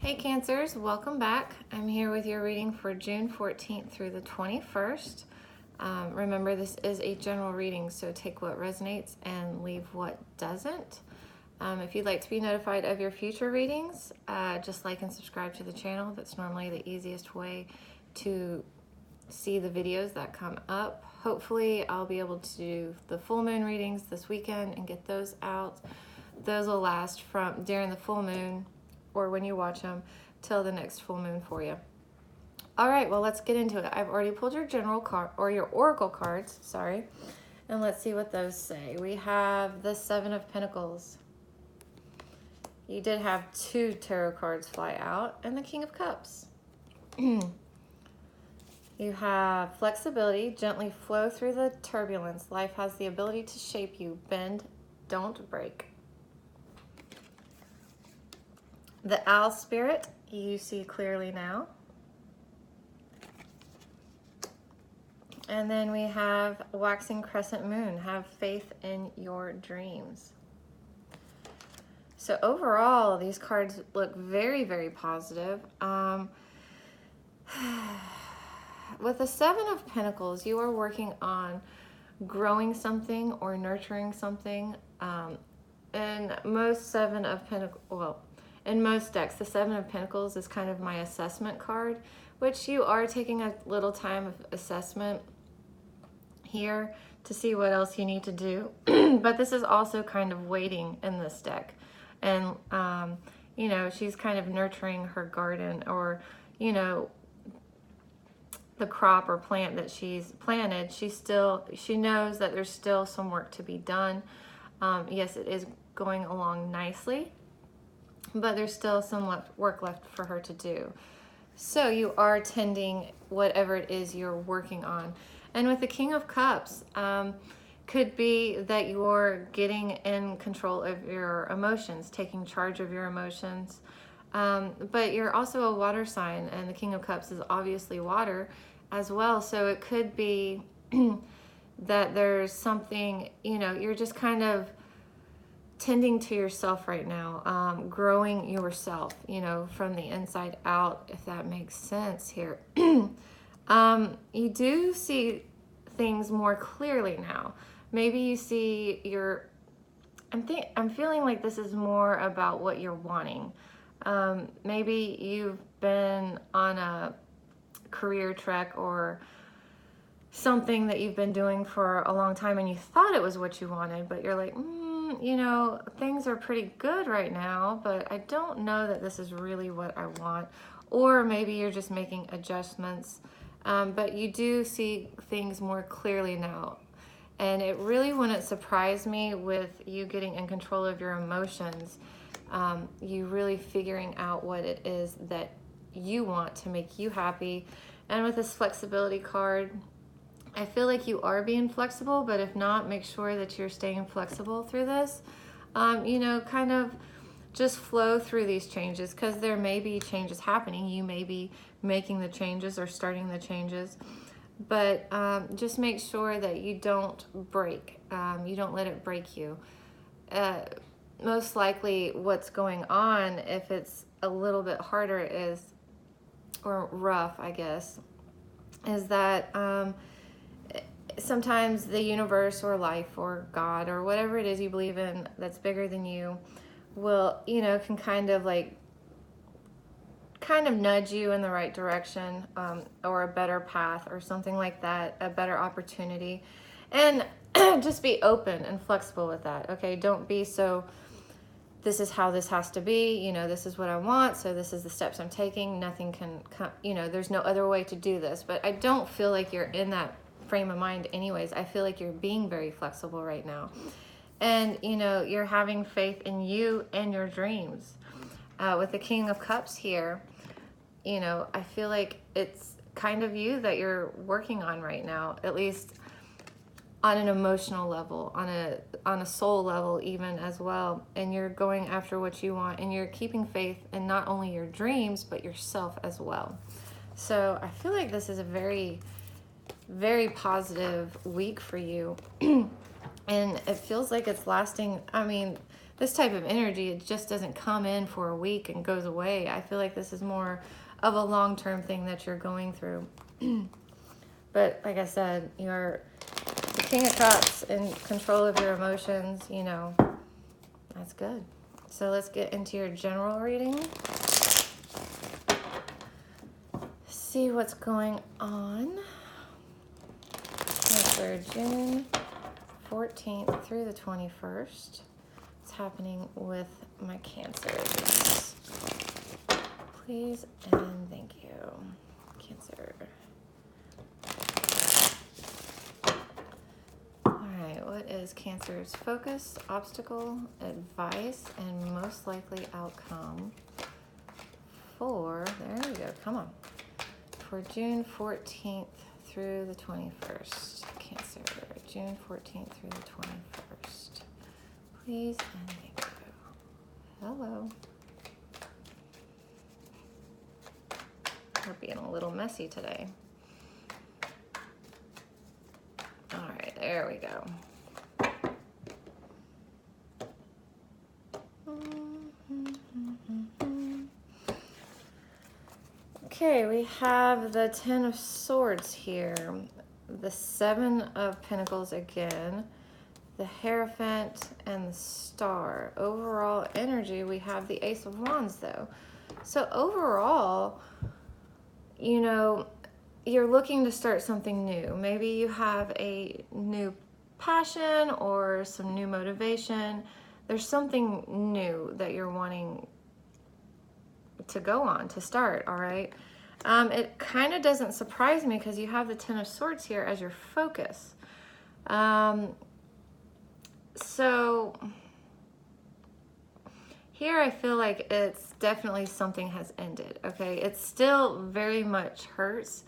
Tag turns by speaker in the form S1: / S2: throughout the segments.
S1: Hey Cancers, welcome back. I'm here with your reading for June 14th through the 21st. Remember, this is a general reading, so take what resonates and leave what doesn't. If you'd like to be notified of your future readings, just like and subscribe to the channel. That's normally the easiest way to see the videos that come up. Hopefully, I'll be able to do the full moon readings this weekend and get those out. Those will last from during the full moon, or when you watch them, till the next full moon for you. All right, well, let's get into it. I've already pulled your general card, or your oracle cards, sorry. And let's see what those say. We have the Seven of Pentacles. You did have two tarot cards fly out, and the King of Cups. You have flexibility, gently flow through the turbulence. Life has the ability to shape you. Bend, don't break. The Owl Spirit, you see clearly now. And then we have Waxing Crescent Moon, have faith in your dreams. So overall, these cards look very, very positive. With the Seven of Pentacles, you are working on growing something or nurturing something. And most Seven of Pentacles, well, in most decks, the Seven of Pentacles is kind of my assessment card, which you are taking a little time of assessment here to see what else you need to do. But this is also kind of waiting in this deck. And, you know, she's kind of nurturing her garden, or, you know, the crop or plant that she's planted. She knows that there's still some work to be done. Yes, it is going along nicely, but there's still some work left for her to do. So you are tending whatever it is you're working on. And with the King of Cups, could be that you're getting in control of your emotions, taking charge of your emotions. But you're also a water sign, and the King of Cups is obviously water as well. So it could be that there's something, you know, you're just kind of tending to yourself right now, growing yourself, you know, from the inside out, if that makes sense here. You do see things more clearly now. Maybe you see I'm feeling like this is more about what you're wanting. Maybe you've been on a career trek or something that you've been doing for a long time, and you thought it was what you wanted, but you're like, you know, things are pretty good right now, but I don't know that this is really what I want. Or maybe you're just making adjustments, but you do see things more clearly now. And it really wouldn't surprise me with you getting in control of your emotions, you really figuring out what it is that you want to make you happy. And with this flexibility card, I feel like you are being flexible, but if not, make sure that you're staying flexible through this. You know, kind of just flow through these changes, because there may be changes happening. You may be making the changes or starting the changes, but just make sure that you don't break. You don't let it break you. Most likely what's going on, if it's a little bit harder is, or rough, I guess, is that sometimes the universe or life or God or whatever it is you believe in that's bigger than you will, you know, can kind of nudge you in the right direction, or a better path or something like that, a better opportunity. And just be open and flexible with that. Okay, don't be so, this is how this has to be, you know, this is what I want, so this is the steps I'm taking. Nothing can come, you know, there's no other way to do this. But I don't feel like you're in that frame of mind anyways. I feel like you're being very flexible right now. And, you know, you're having faith in you and your dreams. With the King of Cups here, you know, I feel like it's kind of you that you're working on right now, at least on an emotional level, on a soul level even as well. And you're going after what you want, and you're keeping faith in not only your dreams, but yourself as well. So I feel like this is a very, very positive week for you. And it feels like it's lasting. I mean, this type of energy, it just doesn't come in for a week and goes away. I feel like this is more of a long-term thing that you're going through. But like I said, you're the King of Cups, in control of your emotions, you know, that's good. So let's get into your general reading. See what's going on. For June 14th through the 21st. What's happening with my Cancers? Please and thank you. Cancer. Alright, what is Cancer's focus, obstacle, advice, and most likely outcome for, there we go, come on, for June 14th through the 21st. Cancer, June 14th through the 21st. Please and thank you. Hello. We're being a little messy today. All right, there we go. Okay, we have the Ten of Swords here, the Seven of Pentacles again, the Hierophant, and the Star. Overall energy, we have the Ace of Wands though. So overall, you know, you're looking to start something new. Maybe you have a new passion or some new motivation. There's something new that you're wanting to go on, to start, all right? It kind of doesn't surprise me because you have the Ten of Swords here as your focus. So here I feel like it's definitely something has ended, okay? It still very much hurts.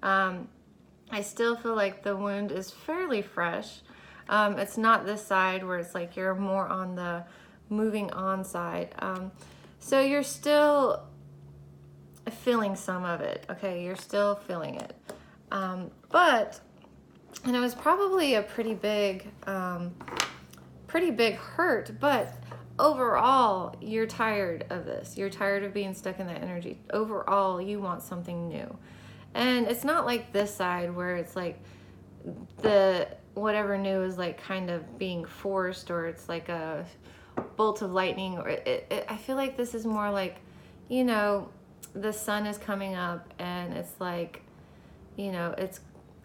S1: I still feel like the wound is fairly fresh. It's not this side where it's like you're more on the moving on side. So you're still feeling some of it, okay? You're still feeling it. And it was probably a pretty big hurt, but overall, you're tired of this. You're tired of being stuck in that energy. Overall, you want something new. And it's not like this side where it's like the whatever new is like kind of being forced, or it's like a bolt of lightning, or I feel like this is more like, you know, the sun is coming up and it's like, you know,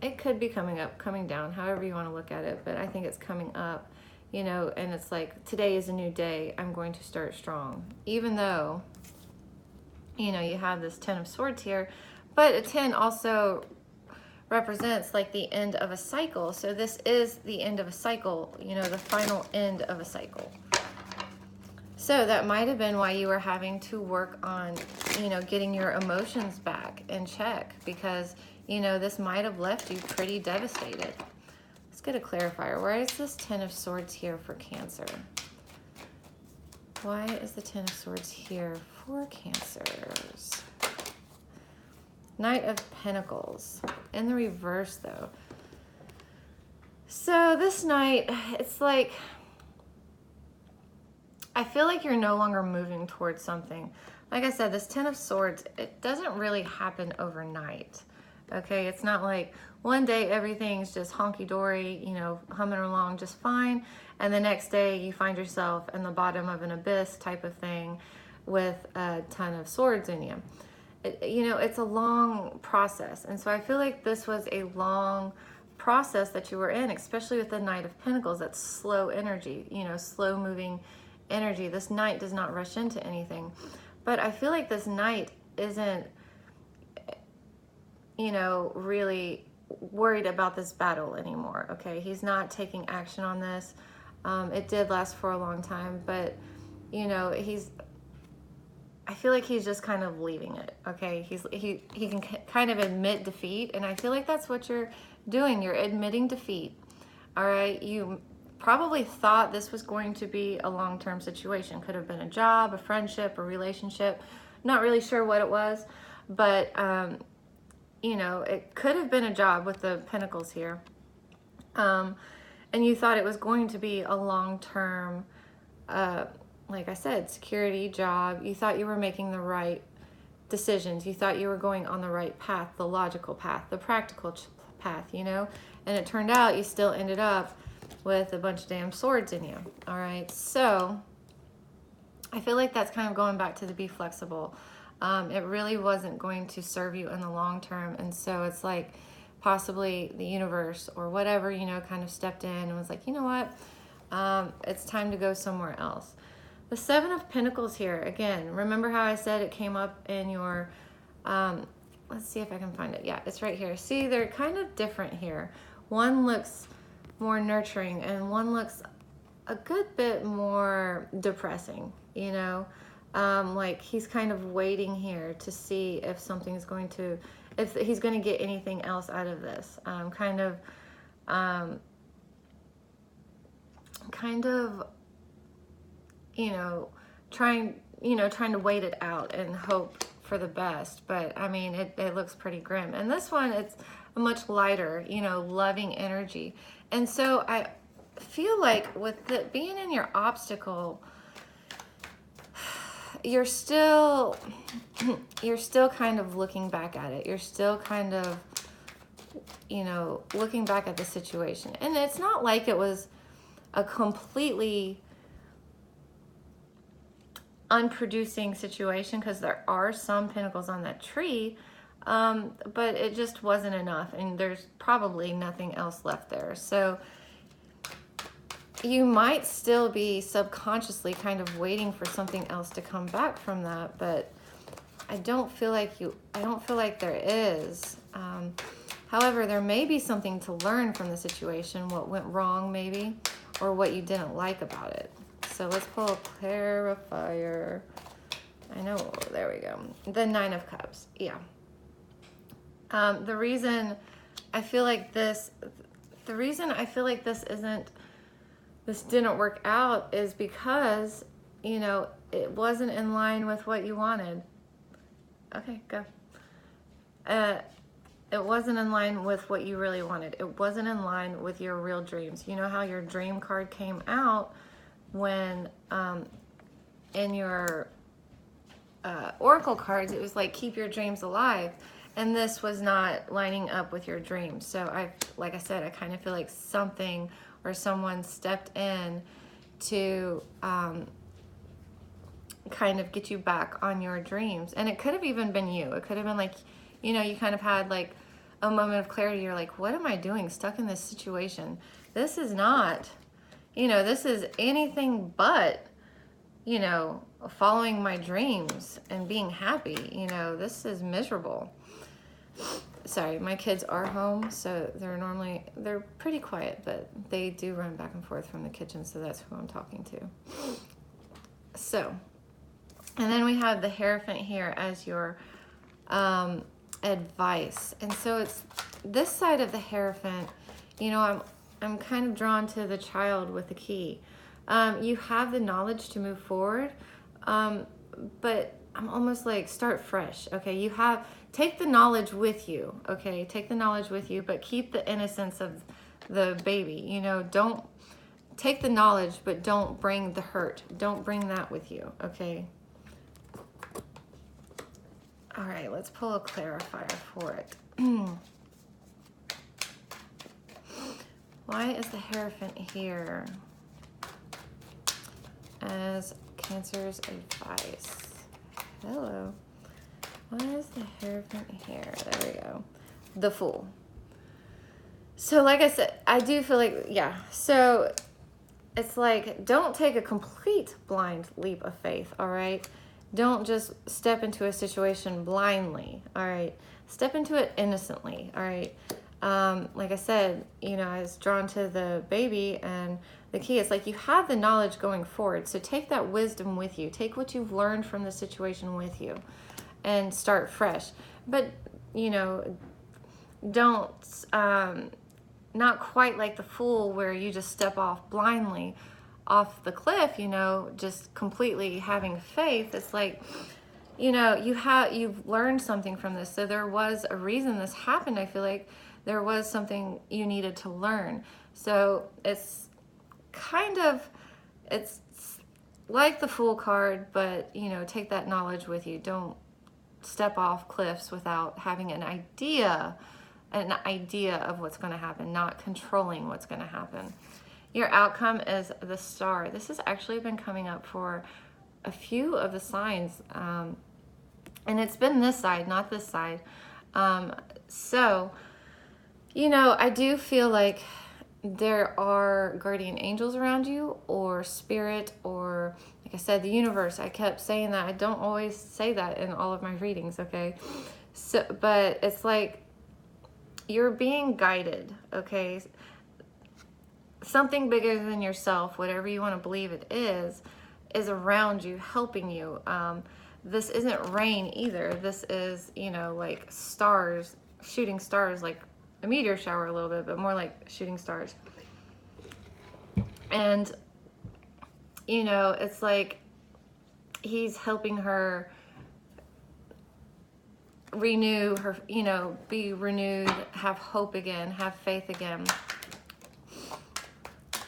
S1: it could be coming up, coming down, however you want to look at it, but I think it's coming up, you know, and it's like, today is a new day. I'm going to start strong. Even though, you know, you have this Ten of Swords here, but a 10 also represents like the end of a cycle. So this is the end of a cycle, you know, the final end of a cycle. So that might have been why you were having to work on, you know, getting your emotions back in check, because, you know, this might have left you pretty devastated. Let's get a clarifier. Where is this Ten of Swords here for Cancer? Why is the Ten of Swords here for Cancers? Knight of Pentacles. In the reverse, though. So this Knight, it's like, I feel like you're no longer moving towards something. Like I said, this Ten of Swords, it doesn't really happen overnight. Okay, it's not like one day everything's just honky-dory, you know, humming along just fine, and the next day you find yourself in the bottom of an abyss type of thing with a ton of swords in you. You know, it's a long process, and so I feel like this was a long process that you were in, especially with the Knight of Pentacles. That's slow energy, you know, slow moving energy. This Knight does not rush into anything, but I feel like this Knight isn't, you know, really worried about this battle anymore. Okay, he's not taking action on this. It did last for a long time, but you know, I feel like he's just kind of leaving it. Okay, he can kind of admit defeat, and I feel like that's what you're doing. You're admitting defeat. All right, you probably thought this was going to be a long-term situation. Could have been a job, a friendship, a relationship. Not really sure what it was, but you know, it could have been a job with the Pentacles here. And you thought it was going to be a long-term like I said, security, job. You thought you were making the right decisions. You thought you were going on the right path, the logical path, the practical path, you know? And it turned out you still ended up with a bunch of damn swords in you. All right. So I feel like that's kind of going back to the be flexible. It really wasn't going to serve you in the long term. And so it's like possibly the universe or whatever, you know, kind of stepped in and was like, you know what? It's time to go somewhere else. The Seven of Pentacles here, again, remember how I said it came up in your, let's see if I can find it. Yeah, it's right here. See, they're kind of different here. One looks more nurturing and one looks a good bit more depressing, you know? Like he's kind of waiting here to see if something's going to, if he's going to get anything else out of this. Kind of, you know, trying to wait it out and hope for the best. But I mean, it looks pretty grim. And this one, it's a much lighter, you know, loving energy. And so I feel like with it being in your obstacle, you're still kind of looking back at it. You're still kind of, you know, looking back at the situation. And it's not like it was a completely unproducing situation, because there are some pentacles on that tree, but it just wasn't enough, and there's probably nothing else left there. So you might still be subconsciously kind of waiting for something else to come back from that, but I don't feel like there is. However, there may be something to learn from the situation, what went wrong maybe, or what you didn't like about it. So let's pull a clarifier. I know, there we go. The Nine of Cups, yeah. The reason I feel like this didn't work out is because, you know, it wasn't in line with what you wanted. Okay, go. It wasn't in line with what you really wanted. It wasn't in line with your real dreams. You know how your dream card came out when in your oracle cards, it was like keep your dreams alive, and this was not lining up with your dreams. So like I said, I kind of feel like something or someone stepped in to kind of get you back on your dreams. And it could have even been you. It could have been like, you know, you kind of had like a moment of clarity. You're like, what am I doing stuck in this situation? This is not, you know, this is anything but, you know, following my dreams and being happy. You know, this is miserable. Sorry, my kids are home, so they're pretty quiet, but they do run back and forth from the kitchen, so that's who I'm talking to. So, and then we have the Hierophant here as your advice. And so it's this side of the Hierophant, you know, I'm kind of drawn to the child with the key. You have the knowledge to move forward, but I'm almost like start fresh. Okay, take the knowledge with you. Okay, take the knowledge with you, but keep the innocence of the baby. You know, don't take the knowledge, but don't bring the hurt. Don't bring that with you. Okay. All right, let's pull a clarifier for it. Why is the Hierophant here as Cancer's advice? Hello. Why is the Hierophant here? There we go. The Fool. So like I said, I do feel like, yeah. So it's like, don't take a complete blind leap of faith, all right? Don't just step into a situation blindly, all right? Step into it innocently, all right? Like I said, you know, I was drawn to the baby and the key. It's like you have the knowledge going forward, so take that wisdom with you. Take what you've learned from the situation with you and start fresh. But, you know, don't, not quite like the Fool where you just step off blindly off the cliff, you know, just completely having faith. It's like, you know, you've learned something from this. So there was a reason this happened. I feel like there was something you needed to learn. So it's kind of, it's like the Fool card, but, you know, take that knowledge with you. Don't step off cliffs without having an idea of what's going to happen, not controlling what's going to happen. Your outcome is the Star. This has actually been coming up for a few of the signs, and it's been this side, not this side. So, you know, I do feel like there are guardian angels around you, or spirit, or like I said, the universe. I kept saying that. I don't always say that in all of my readings, okay? So, but it's like you're being guided, okay? Something bigger than yourself, whatever you want to believe it is around you, helping you. This isn't rain either. This is, you know, like stars, shooting stars, like a meteor shower a little bit, but more like shooting stars. And, you know, it's like he's helping her renew her, you know, be renewed, have hope again, have faith again.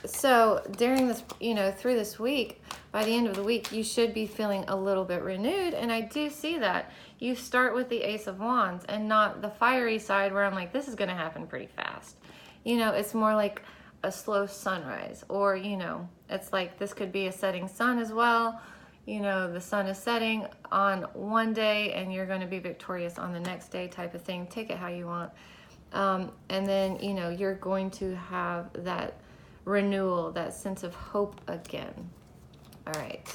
S1: So during this, you know, through this week, by the end of the week, you should be feeling a little bit renewed. And I do see that. You start with the Ace of Wands and not the fiery side where I'm like, this is going to happen pretty fast. You know, it's more like a slow sunrise, or, you know, it's like this could be a setting sun as well. You know, the sun is setting on one day and you're going to be victorious on the next day type of thing. Take it how you want. And then, you know, you're going to have that renewal, that sense of hope again. All right.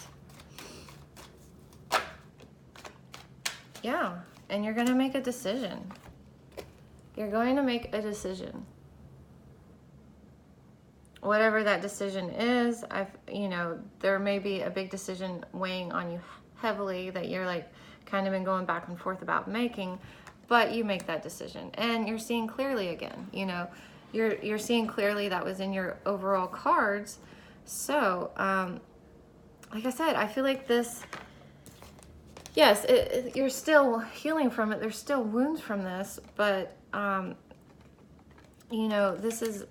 S1: Yeah, and you're going to make a decision. You're going to make a decision. Whatever that decision is, you know, there may be a big decision weighing on you heavily that you're like kind of been going back and forth about making, but you make that decision and you're seeing clearly again. You know, you're seeing clearly. That was in your overall cards. So, like I said, I feel like this, yes, you're still healing from it. There's still wounds from this, but, you know, this is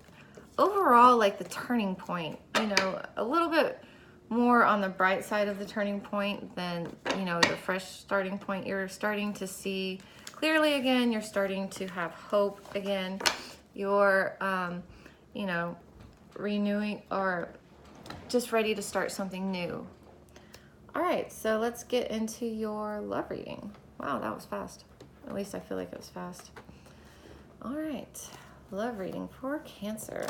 S1: overall like the turning point, you know, a little bit more on the bright side of the turning point than, you know, the fresh starting point. You're starting to see clearly again. You're starting to have hope again. You're, you know, renewing or just ready to start something new. All right, so let's get into your love reading. Wow, that was fast. At least I feel like it was fast. All right, love reading for Cancer.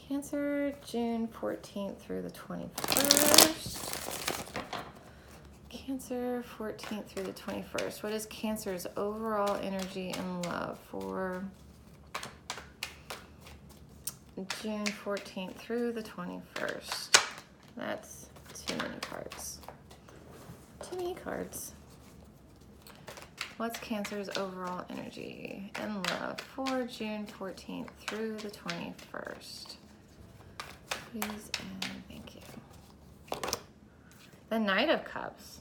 S1: Cancer, June 14th through the 21st. Cancer, 14th through the 21st. What is Cancer's overall energy and love for June 14th through the 21st? That's too many cards. Too many cards. What's Cancer's overall energy and love for June 14th through the 21st? Please and thank you. The Knight of Cups.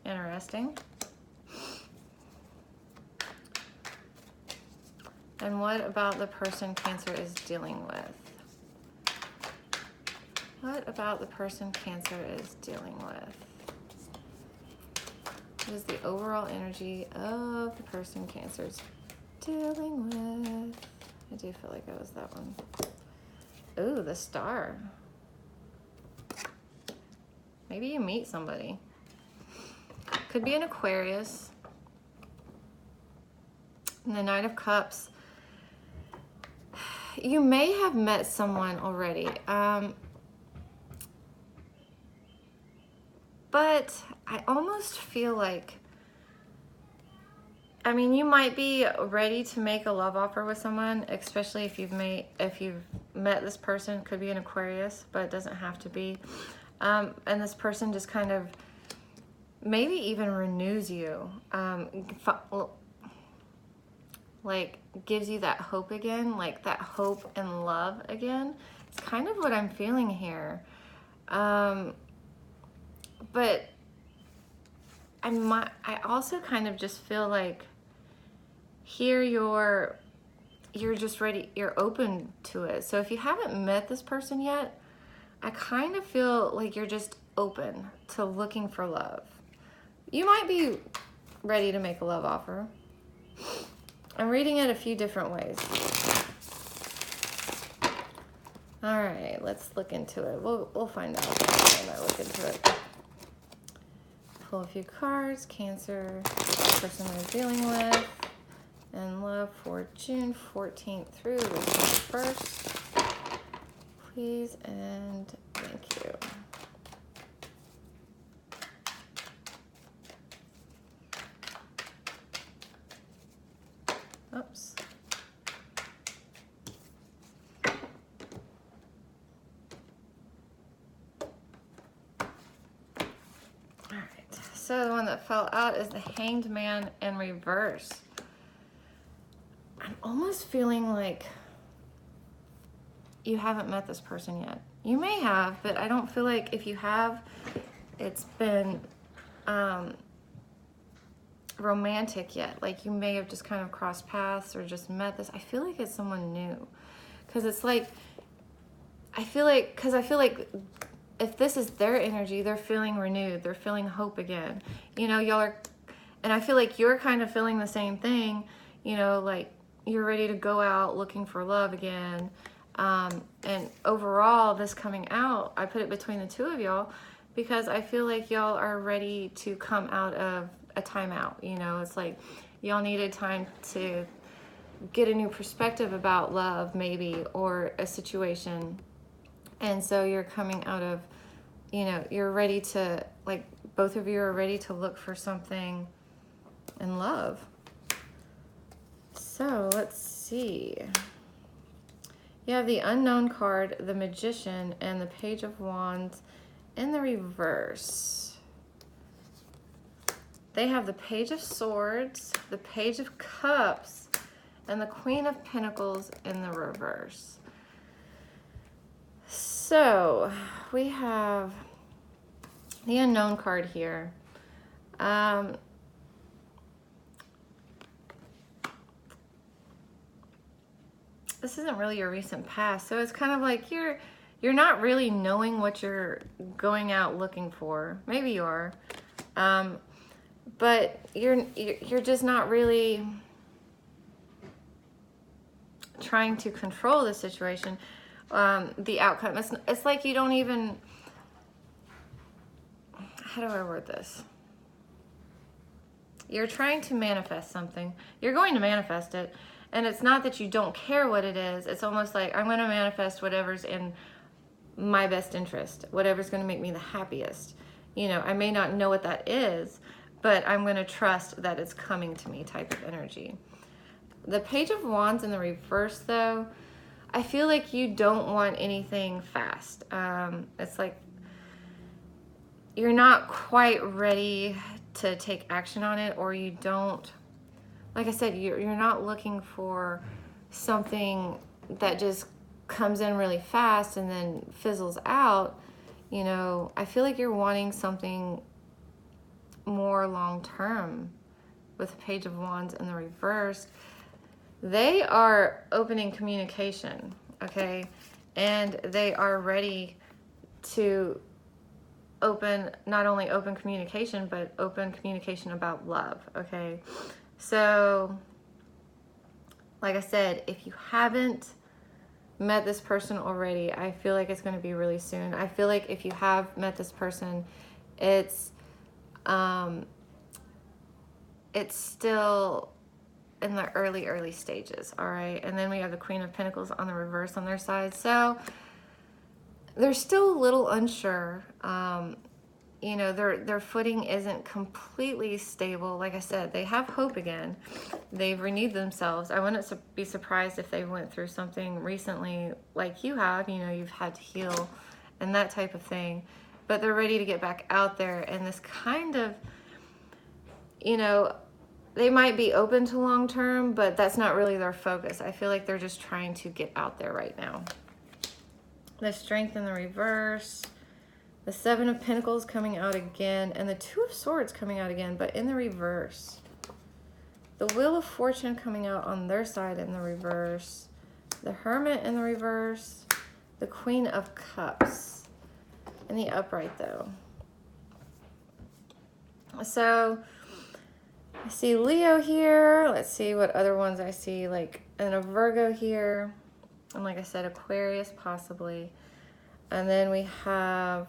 S1: Interesting. And what about the person Cancer is dealing with? What about the person Cancer is dealing with? What is the overall energy of the person Cancer's dealing with? I do feel like it was that one. Ooh, the Star. Maybe you meet somebody. Could be an Aquarius. And the Knight of Cups. You may have met someone already. But I almost feel like, I mean, you might be ready to make a love offer with someone, especially if you've met this person. Could be an Aquarius, but it doesn't have to be. And this person just kind of maybe even renews you, like gives you that hope again, like that hope and love again. It's kind of what I'm feeling here. But I also kind of just feel like here you're just ready, you're open to it. So if you haven't met this person yet, I kind of feel like you're just open to looking for love. You might be ready to make a love offer. I'm reading it a few different ways. All right, let's look into it. We'll find out when I look into it. Pull a few cards. Cancer, the person we're dealing with, and love for June 14th through the 21st. Please and thank you. Oops. All right, so the one that fell out is the Hanged Man in reverse. I'm almost feeling like you haven't met this person yet. You may have, but I don't feel like if you have, it's been romantic yet. Like you may have just kind of crossed paths or just met this. I feel like it's someone new, because it's like, I feel like if this is their energy, they're feeling renewed, they're feeling hope again. You know, y'all are, and I feel like you're kind of feeling the same thing, you know, like you're ready to go out looking for love again. And overall, this coming out, I put it between the two of y'all because I feel like y'all are ready to come out of a timeout. You know, it's like y'all needed time to get a new perspective about love, maybe, or a situation. And so you're coming out of, you know, you're ready to, like, both of you are ready to look for something in love. So let's see. You have the Unknown card, the Magician, and the Page of Wands in the reverse. They have the Page of Swords, the Page of Cups, and the Queen of Pentacles in the reverse. So we have the Unknown card here. This isn't really your recent past, so it's kind of like you're not really knowing what you're going out looking for. Maybe you are, but you're just not really trying to control the situation, the outcome. It's like you don't even. How do I word this? You're trying to manifest something. You're going to manifest it. And it's not that you don't care what it is. It's almost like I'm going to manifest whatever's in my best interest, whatever's going to make me the happiest. You know, I may not know what that is, but I'm going to trust that it's coming to me type of energy. The Page of Wands in the reverse, though, I feel like you don't want anything fast. It's like you're not quite ready to take action on it, or you don't. Like I said, you're not looking for something that just comes in really fast and then fizzles out. You know, I feel like you're wanting something more long-term with the Page of Wands in the reverse. They are opening communication, okay? And they are ready to not only open communication, but open communication about love, okay? So, like I said, if you haven't met this person already, I feel like it's going to be really soon. I feel like if you have met this person, it's still in the early stages, all right? And then we have the Queen of Pentacles on the reverse on their side. So, they're still a little unsure. You know, their footing isn't completely stable. Like I said, they have hope again. They've renewed themselves. I wouldn't be surprised if they went through something recently like you have. You know, you've had to heal and that type of thing. But they're ready to get back out there. And this kind of, you know, they might be open to long term, but that's not really their focus. I feel like they're just trying to get out there right now. The Strength in the reverse. The Seven of Pentacles coming out again, and the Two of Swords coming out again, but in the reverse. The Wheel of Fortune coming out on their side in the reverse. The Hermit in the reverse. The Queen of Cups. in the upright though. So I see Leo here. Let's see what other ones I see, like and a Virgo here. And like I said, Aquarius possibly. And then we have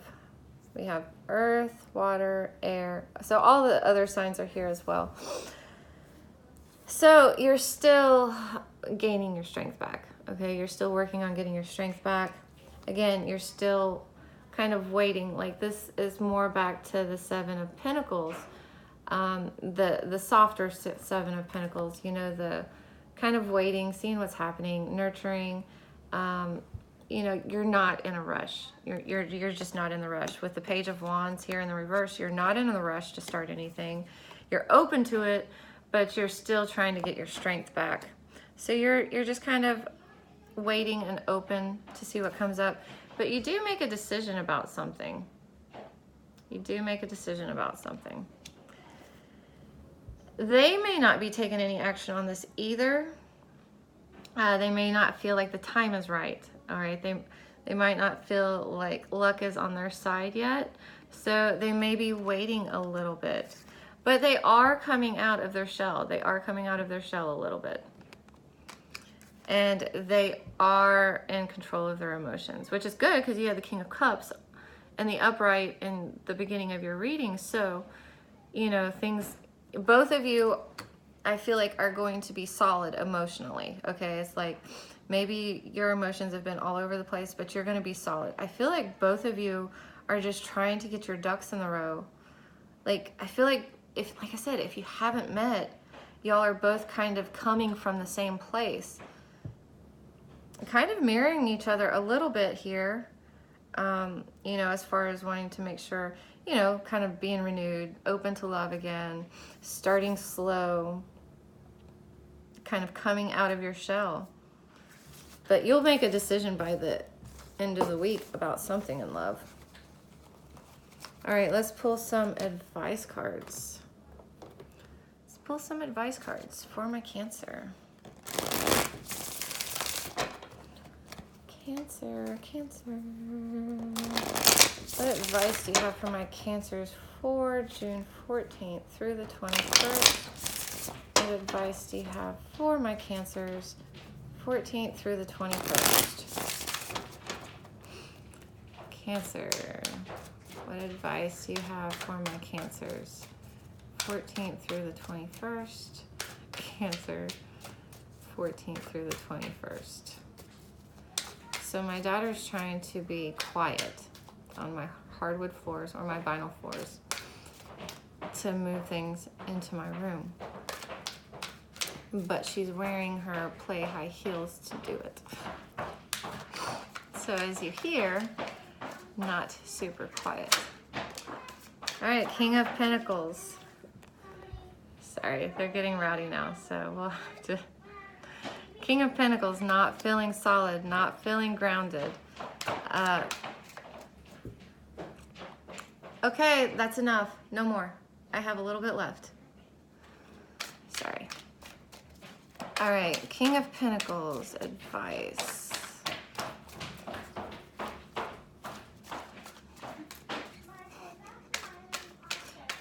S1: earth, water, air. So all the other signs are here as well. So you're still gaining your strength back. Okay, you're still working on getting your strength back. Again, you're still kind of waiting. Like this is more back to the Seven of Pentacles. The softer Seven of Pentacles, you know, the kind of waiting, seeing what's happening, nurturing. You know, you're not in a rush. You're just not in the rush. With the Page of Wands here in the reverse, you're not in the rush to start anything. You're open to it, but you're still trying to get your strength back. So you're just kind of waiting and open to see what comes up. But you do make a decision about something. You do make a decision about something. They may not be taking any action on this either. They may not feel like the time is right. All right, they might not feel like luck is on their side yet. So they may be waiting a little bit. But they are coming out of their shell. They are coming out of their shell a little bit. And they are in control of their emotions, which is good because you have the King of Cups and the upright in the beginning of your reading. So, you know, things, both of you, I feel like are going to be solid emotionally. Okay, it's like maybe your emotions have been all over the place, but you're going to be solid. I feel like both of you are just trying to get your ducks in the row. Like, I feel like like I said, if you haven't met, y'all are both kind of coming from the same place. Kind of mirroring each other a little bit here, you know, as far as wanting to make sure, you know, kind of being renewed, open to love again, starting slow, kind of coming out of your shell. But you'll make a decision by the end of the week about something in love. All right, let's pull some advice cards. Let's pull some advice cards for my Cancer. Cancer. What advice do you have for my Cancers for June 14th through the 21st? What advice do you have for my Cancers 14th through the 21st? Cancer. What advice do you have for my Cancers 14th through the 21st? Cancer 14th through the 21st. So my daughter's trying to be quiet on my hardwood floors or my vinyl floors to move things into my room. But she's wearing her play high heels to do it. So as you hear, not super quiet. All right, King of Pentacles. Sorry, they're getting rowdy now, so we'll have to... King of Pentacles, not feeling solid, not feeling grounded. Okay, that's enough. No more. I have a little bit left. Sorry. All right, King of Pentacles, advice.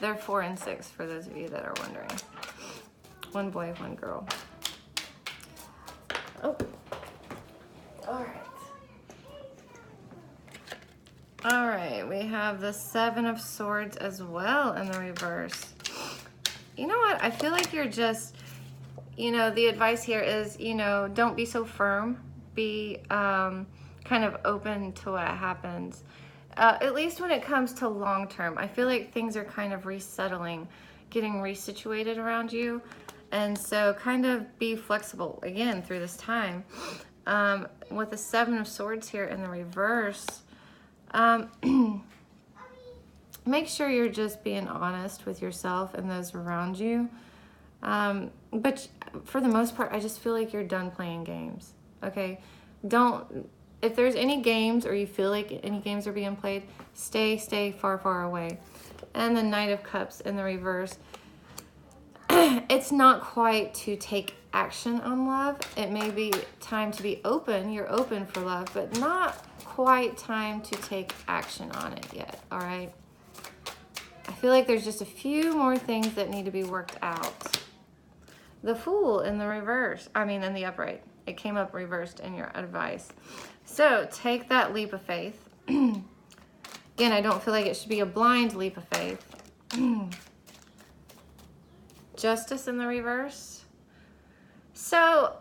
S1: They're 4 and 6 for those of you that are wondering. One boy, one girl. Oh, all right. All right, we have the 7 of Swords as well in the reverse. You know what? I feel like you're just, you know, the advice here is, you know, don't be so firm. Be kind of open to what happens. At least when it comes to long term, I feel like things are kind of resettling, getting resituated around you. And so kind of be flexible, again, through this time. With the 7 of Swords here in the reverse, make sure you're just being honest with yourself and those around you. But for the most part, I just feel like you're done playing games, okay? If there's any games or you feel like any games are being played, stay far, far away. And the Knight of Cups in the reverse. it's not quite to take action on love. It may be time to be open. You're open for love, but not quite time to take action on it yet, all right? I feel like there's just a few more things that need to be worked out. The Fool in the reverse, in the upright. It came up reversed in your advice. So take that leap of faith. Again, I don't feel like it should be a blind leap of faith. Justice in the reverse. So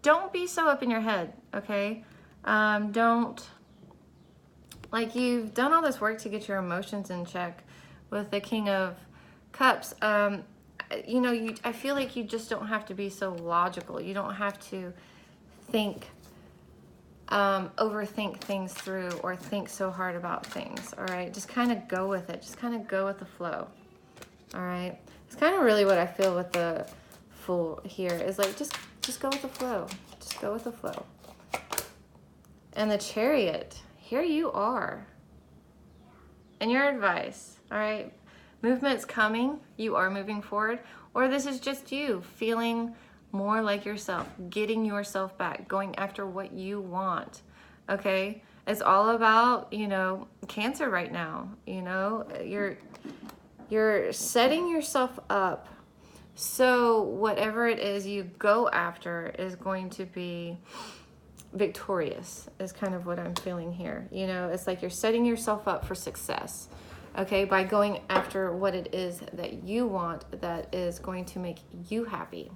S1: don't be so up in your head, okay? You've done all this work to get your emotions in check with the King of Cups. I feel like you just don't have to be so logical. You don't have to overthink things through or think so hard about things, all right? Just kind of go with it. Just kind of go with the flow, all right? It's kind of really what I feel with the Fool here is like, just go with the flow. Just go with the flow. And the Chariot, here you are. And your advice, all right? Movement's coming. You are moving forward. Or this is just you feeling more like yourself, getting yourself back, going after what you want, okay? It's all about, Cancer right now, you're setting yourself up so whatever it is you go after is going to be victorious, is kind of what I'm feeling here. It's like you're setting yourself up for success, okay, by going after what it is that you want that is going to make you happy.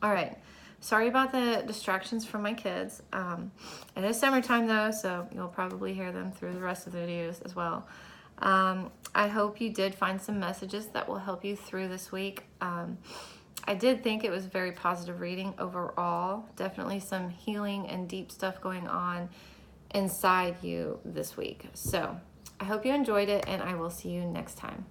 S1: All right, sorry about the distractions from my kids. It is summertime though, so you'll probably hear them through the rest of the videos as well. I hope you did find some messages that will help you through this week. I did think it was a very positive reading overall. Definitely some healing and deep stuff going on inside you this week. So I hope you enjoyed it, and I will see you next time.